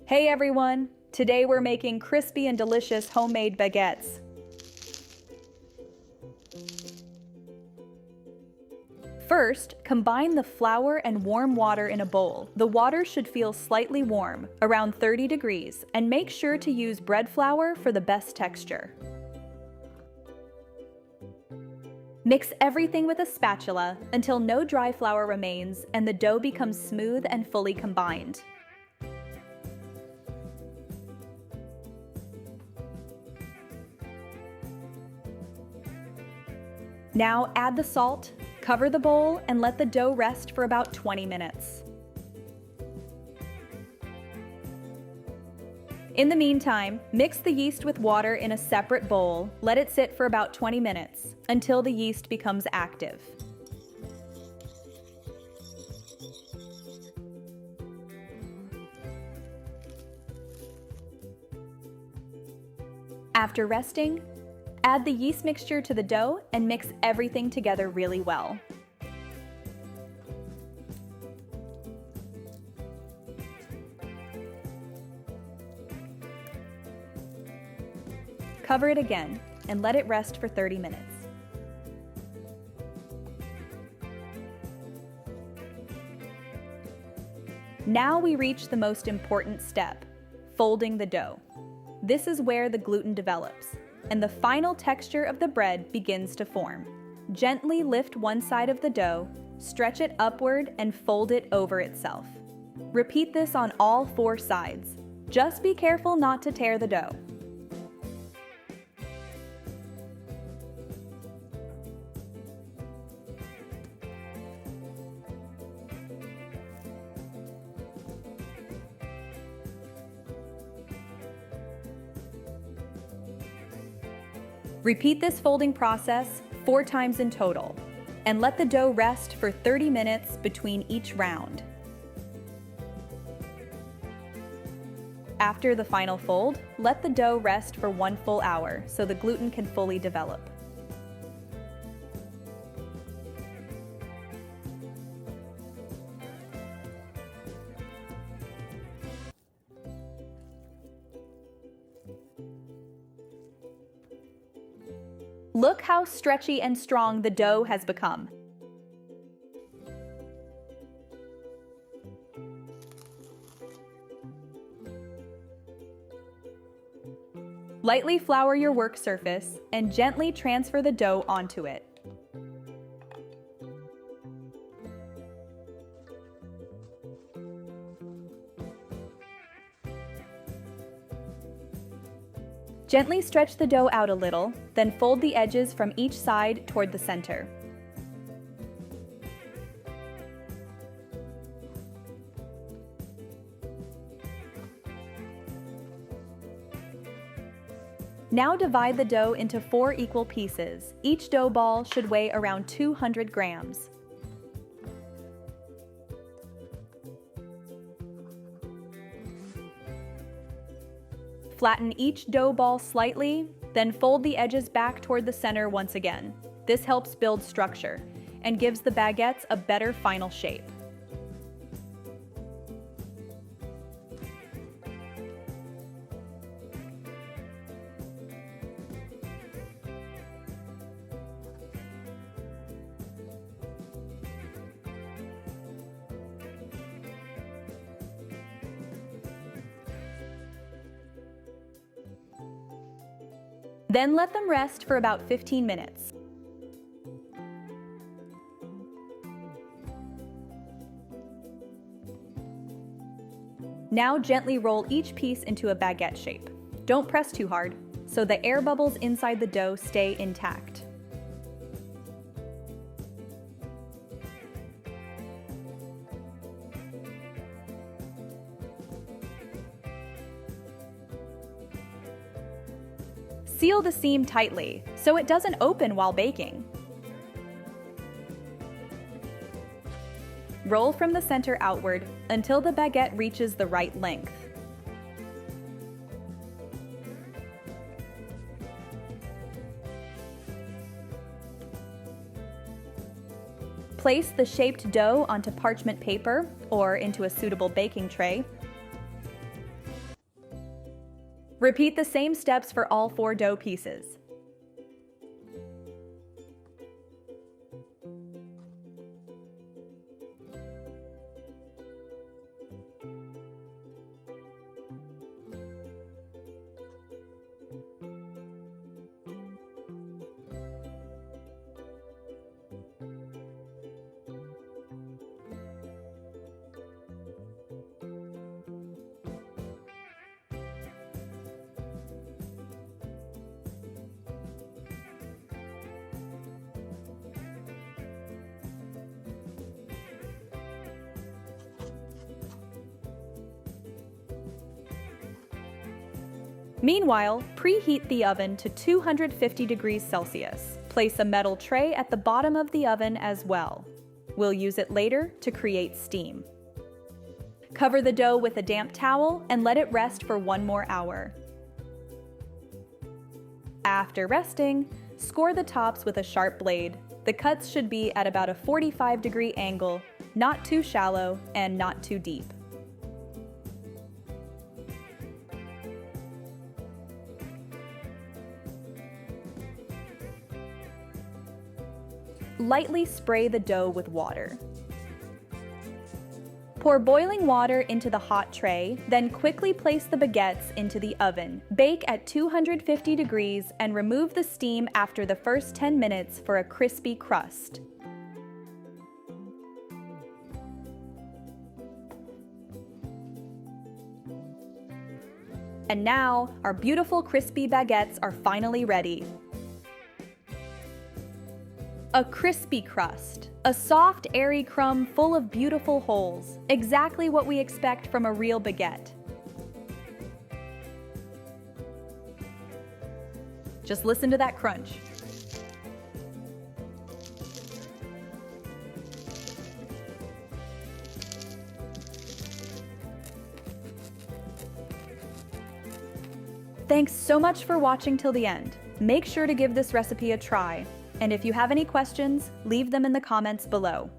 Hey everyone! Today we're making crispy and delicious homemade baguettes. First, combine the flour and warm water in a bowl. The water should feel slightly warm, around 30 degrees, and make sure to use bread flour for the best texture. Mix everything with a spatula until no dry flour remains and the dough becomes smooth and fully combined. Now add the salt, cover the bowl, and let the dough rest for about 20 minutes. In the meantime, mix the yeast with water in a separate bowl. Let it sit for about 20 minutes until the yeast becomes active. After resting, add the yeast mixture to the dough and mix everything together really well. Cover it again and let it rest for 30 minutes. Now we reach the most important step, folding the dough. This is where the gluten develops, and the final texture of the bread begins to form. Gently lift one side of the dough, stretch it upward, and fold it over itself. Repeat this on all 4 sides. Just be careful not to tear the dough. Repeat this folding process 4 times in total, and let the dough rest for 30 minutes between each round. After the final fold, let the dough rest for 1 full hour so the gluten can fully develop. Look how stretchy and strong the dough has become. Lightly flour your work surface and gently transfer the dough onto it. Gently stretch the dough out a little, then fold the edges from each side toward the center. Now divide the dough into 4 equal pieces. Each dough ball should weigh around 200 grams. Flatten each dough ball slightly, then fold the edges back toward the center once again. This helps build structure and gives the baguettes a better final shape. Then let them rest for about 15 minutes. Now gently roll each piece into a baguette shape. Don't press too hard, so the air bubbles inside the dough stay intact. Seal the seam tightly so it doesn't open while baking. Roll from the center outward until the baguette reaches the right length. Place the shaped dough onto parchment paper or into a suitable baking tray. Repeat the same steps for all 4 dough pieces. Meanwhile, preheat the oven to 250 degrees Celsius. Place a metal tray at the bottom of the oven as well. We'll use it later to create steam. Cover the dough with a damp towel and let it rest for 1 more hour. After resting, score the tops with a sharp blade. The cuts should be at about a 45-degree angle, not too shallow and not too deep. Lightly spray the dough with water. Pour boiling water into the hot tray, then quickly place the baguettes into the oven. Bake at 250 degrees and remove the steam after the first 10 minutes for a crispy crust. And now, our beautiful crispy baguettes are finally ready. A crispy crust, a soft, airy crumb full of beautiful holes, exactly what we expect from a real baguette. Just listen to that crunch. Thanks so much for watching till the end. Make sure to give this recipe a try. And if you have any questions, leave them in the comments below.